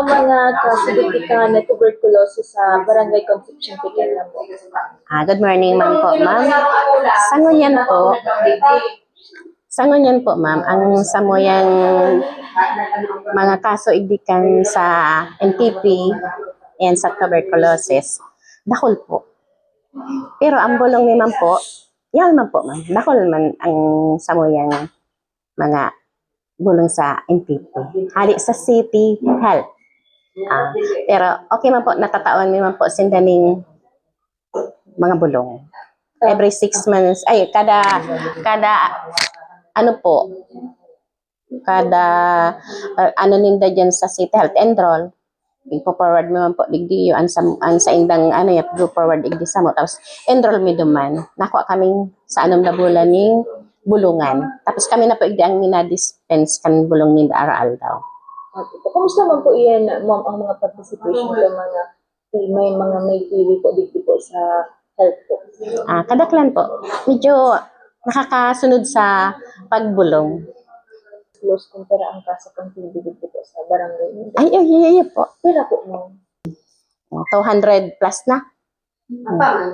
mga kasignifikan na tuberculosis sa Barangay Concepcion Pequeña po? Good morning, ma'am po, ma'am. Sa ngunyan po, ma'am, ang samuyang mga kaso igdikan sa NTP and sa tuberculosis, dakol po. Pero ang bulong ni ma'am po, yan man po, ma'am, dakol man ang samuyang mga bulong sa NTP. Hali sa city health. Pero okay man po, natatawan ni ma'am po sindaning mga bulong. Every 6 months, kada ano po, ano ninda dyan sa City Health Enroll, ipo-forward mo man po, digdi yun, sa indang, go forward, digdi sa mo, tapos enroll mi duman, nakuha kaming sa anong na bulan ng bulungan, tapos kami na po, igdi ang minadispense kan bulong ni aral daw. Okay. Kumusta man po iyan, ma'am, ang mga participation ng mga may pili po dito po sa health po? Kadaklan po, medyo nakakasunod sa pagbulong. Close kumpara ang kaso kang TB dito po sa barangay. Ay, po. Pila po mo? 200 plus na.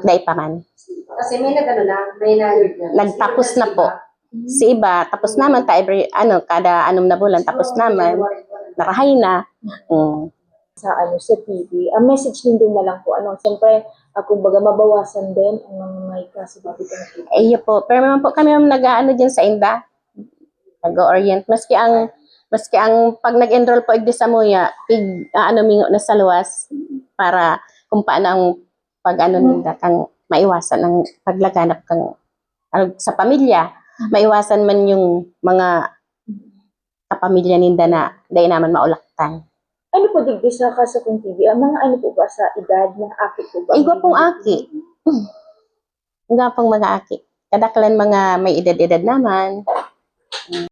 Dahil pa man. Kasi may Nagtapos na po. Si iba, tapos naman kada na bulan, tapos naman. Nakahay na. Sa TV. Ang message din na lang po, siyempre, kumbaga mabawasan din ang mga may kaso dito ng TV. Po. Pero naman po kami nag-aano dyan sa inda. Nag-orient. Maski ang pag nag-enroll po igdi sa muya, mingo na sa luwas para kung paano ang nila kang maiwasan ang paglaganap kang sa pamilya. Maiwasan man yung mga kapamilya ninda na dahil naman maulaktan. Ano po digdi sa kaso kong TV? Ang mga ano po ba sa edad ng aki po ba? Igwa aki. Igwa pong mga aki. Kadaklan mga may edad-edad naman.